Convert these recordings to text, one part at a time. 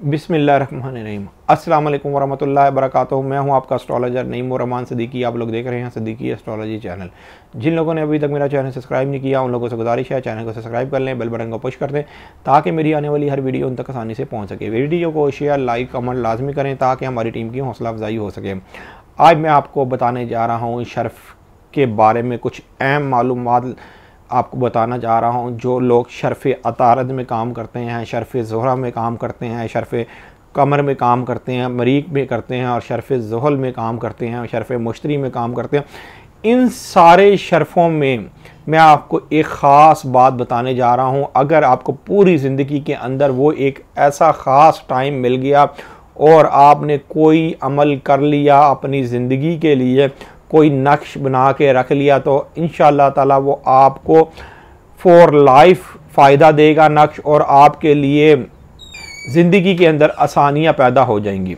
बिस्मिल्लाहिर्रहमानिर्रहीम। अस्सलाम वालेकुम वरहमतुल्लाहि वबरकातुहू। मैं हूं आपका एस्ट्रोलॉजर नईम रहमान सिद्दीकी। आप लोग देख रहे हैं सिद्दीकी एस्ट्रोलॉजी चैनल। जिन लोगों ने अभी तक मेरा चैनल सब्सक्राइब नहीं किया उन लोगों से गुजारिश है चैनल को सब्सक्राइब कर लें, बेल बटन को पुश कर दें ताकि मेरी आने वाली हर वीडियो उन तक आसानी से पहुँच सके। वीडियो को शेयर, लाइक, कमेंट लाजमी करें ताकि हमारी टीम की हौसला अफजाई हो सके। आज मैं आपको बताने जा रहा हूँ शर्फ़ के बारे में कुछ अहम मालूमात आपको बताना चाह रहा हूँ। जो लोग शर्फ़ अतारद में काम करते हैं, शर्फ़ ज़ोहरा में काम करते हैं, शर्फ़ कमर में काम करते हैं, मरीक में करते हैं और शर्फ़ ज़ुहल में काम करते हैं, शर्फ़ मुश्तरी में काम करते हैं, इन सारे शर्फ़ों में मैं आपको एक ख़ास बात बताने जा रहा हूँ। अगर आपको पूरी ज़िंदगी के अंदर वो एक ऐसा ख़ास टाइम मिल गया और आपने कोई अमल कर लिया, अपनी ज़िंदगी के लिए कोई नक्श बना के रख लिया, तो इंशाअल्लाह ताला वो आपको फॉर लाइफ फ़ायदा देगा नक्श, और आपके लिए ज़िंदगी के अंदर आसानियाँ पैदा हो जाएंगी।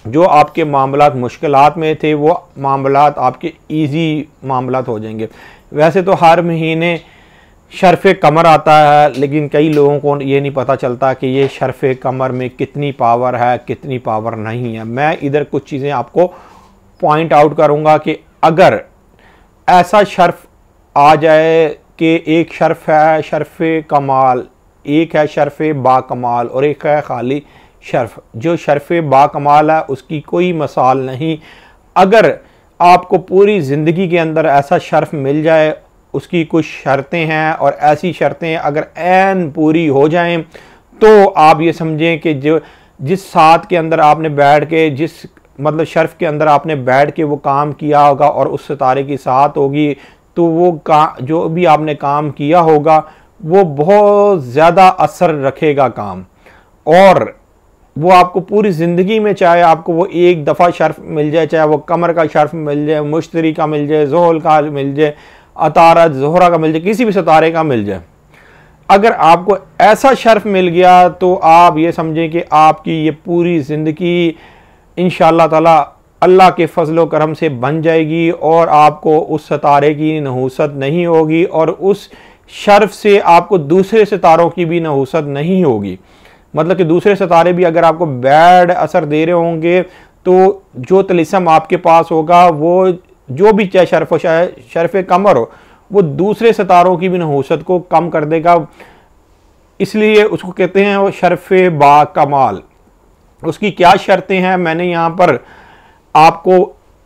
जो आपके मामलात मुश्किलात में थे वो मामलात आपके इजी मामलात हो जाएंगे। वैसे तो हर महीने शर्फ़ कमर आता है, लेकिन कई लोगों को ये नहीं पता चलता कि ये शर्फ़ कमर में कितनी पावर है, कितनी पावर नहीं है। मैं इधर कुछ चीज़ें आपको पॉइंट आउट करूंगा कि अगर ऐसा शर्फ आ जाए कि एक शर्फ है शर्फ कमाल, एक है शर्फ बाकमाल और एक है खाली शर्फ। जो शर्फ बाकमाल है उसकी कोई मिसाल नहीं। अगर आपको पूरी ज़िंदगी के अंदर ऐसा शर्फ मिल जाए, उसकी कुछ शर्तें हैं और ऐसी शर्तें अगर ऐन पूरी हो जाएं तो आप ये समझें कि जो जिस साथ के अंदर आपने बैठ के मतलब शर्फ के अंदर आपने बैठ के वो काम किया होगा और उस सितारे की साथ होगी, तो वो जो भी आपने काम किया होगा वो बहुत ज़्यादा असर रखेगा काम, और वो आपको पूरी ज़िंदगी में, चाहे आपको वो एक दफ़ा शर्फ मिल जाए, चाहे वो कमर का शर्फ मिल जाए, मुश्तरी का मिल जाए, ज़ोहल का मिल जाए, अतारद ज़ोहरा का मिल जाए, किसी भी सितारे का मिल जाए, अगर आपको ऐसा शर्फ मिल गया तो आप ये समझें कि आपकी ये पूरी ज़िंदगी इंशाअल्लाह ताला अल्लाह के फजल व करम से बन जाएगी और आपको उस सितारे की नहूसत नहीं होगी और उस शर्फ से आपको दूसरे सितारों की भी नहूसत नहीं होगी। मतलब कि दूसरे सितारे भी अगर आपको बैड असर दे रहे होंगे तो जो तलिस्म आपके पास होगा वो जो भी चाहे शर्फ कमर हो वो दूसरे सितारों की भी नहूसत को कम कर देगा। इसलिए उसको कहते हैं वो शर्फ बाकमाल। उसकी क्या शर्तें हैं मैंने यहाँ पर आपको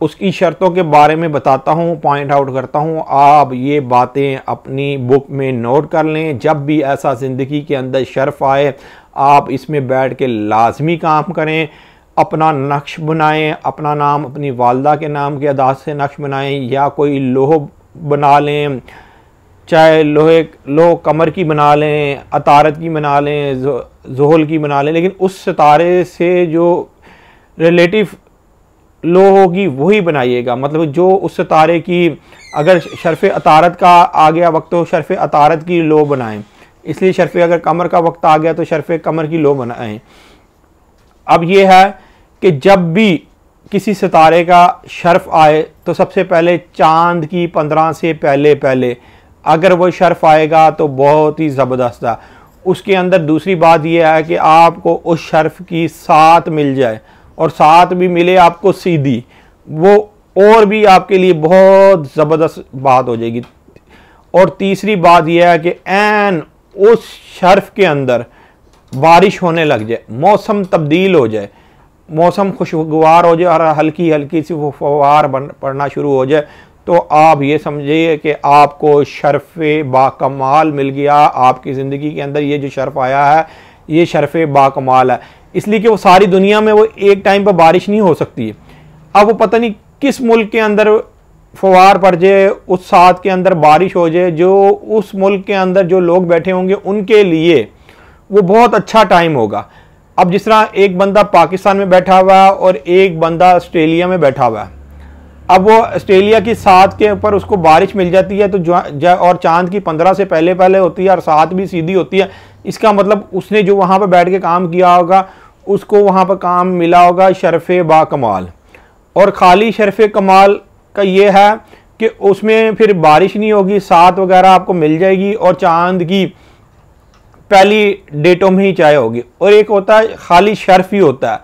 उसकी शर्तों के बारे में बताता हूँ, पॉइंट आउट करता हूँ। आप ये बातें अपनी बुक में नोट कर लें। जब भी ऐसा ज़िंदगी के अंदर शर्फ आए आप इसमें बैठ के लाजमी काम करें, अपना नक्श बनाएं, अपना नाम अपनी वालदा के नाम के अदाद से नक्श बनाएं या कोई लोह बना लें, चाहे लोह कमर की बना लें, अतारत की बना लें, ज़ोहल की बना लें, लेकिन उस सितारे से जो रिलेटिव लो होगी वही बनाइएगा। मतलब जो उस सितारे की, अगर शर्फ़ अतारत का आ गया वक्त तो शर्फ़ अतारत की लो बनाएं, इसलिए शर्फ़ अगर कमर का वक्त आ गया तो शर्फ़ कमर की लो बनाएं। अब ये है कि जब भी किसी सितारे का शर्फ आए तो सबसे पहले चांद की 15 से पहले अगर वो शर्फ आएगा तो बहुत ही ज़बरदस्त है। उसके अंदर दूसरी बात यह है कि आपको उस शर्फ की साथ मिल जाए और साथ भी मिले आपको सीधी, वो और भी आपके लिए बहुत ज़बरदस्त बात हो जाएगी। और तीसरी बात यह है कि ऐन उस शर्फ के अंदर बारिश होने लग जाए, मौसम तब्दील हो जाए, मौसम खुशगवार हो जाए और हल्की हल्की सी वो फवार पड़ना शुरू हो जाए, तो आप ये समझिए कि आपको शर्फ बाकमाल मिल गया। आपकी ज़िंदगी के अंदर ये जो शर्फ आया है ये शर्फ बाकमाल है, इसलिए कि वो सारी दुनिया में वो एक टाइम पर बारिश नहीं हो सकती है। अब वो पता नहीं किस मुल्क के अंदर फवार पड़ जाए, उस साथ के अंदर बारिश हो जाए, जो उस मुल्क के अंदर जो लोग बैठे होंगे उनके लिए वो बहुत अच्छा टाइम होगा। अब जिस तरह एक बंदा पाकिस्तान में बैठा हुआ है और एक बंदा ऑस्ट्रेलिया में बैठा हुआ है, अब वो ऑस्ट्रेलिया की साथ के ऊपर उसको बारिश मिल जाती है तो और चांद की 15 से पहले होती है और साथ भी सीधी होती है। इसका मतलब उसने जो वहाँ पर बैठ के काम किया होगा उसको वहाँ पर काम मिला होगा शर्फ बाकमाल। और खाली शर्फ कमाल का ये है कि उसमें फिर बारिश नहीं होगी, साथ वगैरह आपको मिल जाएगी और चांद की पहली डेटों में ही चाय होगी, और एक होता है खाली शर्फ ही होता है,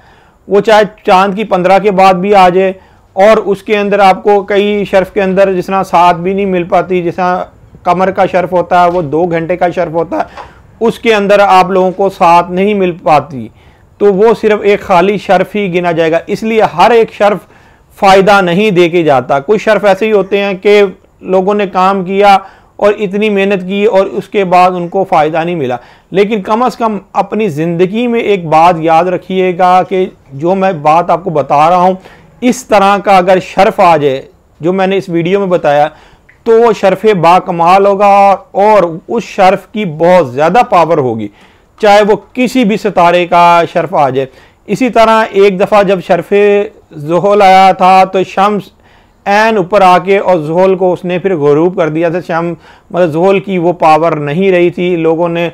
वो चाहे चांद की 15 के बाद भी आ जाए, और उसके अंदर आपको कई शर्फ के अंदर जिस तरह साथ भी नहीं मिल पाती, जिस तरह कमर का शर्फ होता है वो 2 घंटे का शर्फ होता है, उसके अंदर आप लोगों को साथ नहीं मिल पाती, तो वो सिर्फ एक खाली शर्फ ही गिना जाएगा। इसलिए हर एक शर्फ फ़ायदा नहीं दे के जाता। कुछ शर्फ ऐसे ही होते हैं कि लोगों ने काम किया और इतनी मेहनत की और उसके बाद उनको फ़ायदा नहीं मिला। लेकिन कम से कम अपनी ज़िंदगी में एक बात याद रखिएगा कि जो मैं बात आपको बता रहा हूँ, इस तरह का अगर शर्फ आ जाए जो मैंने इस वीडियो में बताया, तो वो शर्फ बाकमाल होगा और उस शर्फ की बहुत ज़्यादा पावर होगी, चाहे वो किसी भी सितारे का शर्फ आ जाए। इसी तरह एक दफ़ा जब शर्फ ज़ोहल आया था तो शम्स ऐन ऊपर आके और ज़ोहल को उसने फिर ग़ुरूब कर दिया था। मतलब ज़ोहल की वो पावर नहीं रही थी। लोगों ने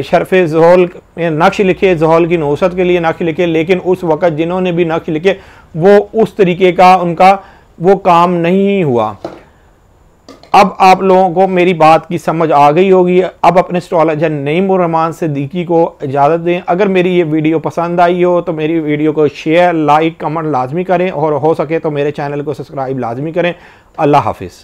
शर्फ ज़ोहल नक्श लिखे, ज़ोहल की नौसत के लिए नक्श लिखे, लेकिन उस वक़्त जिन्होंने भी नक्श लिखे वो उस तरीके का उनका वो काम नहीं हुआ। अब आप लोगों को मेरी बात की समझ आ गई होगी। अब अपने एस्ट्रोलॉजर नईम उर रहमान सिद्दीकी को इजाज़त दें। अगर मेरी ये वीडियो पसंद आई हो तो मेरी वीडियो को शेयर, लाइक, कमेंट लाजमी करें, और हो सके तो मेरे चैनल को सब्सक्राइब लाजमी करें। अल्लाह हाफिज़।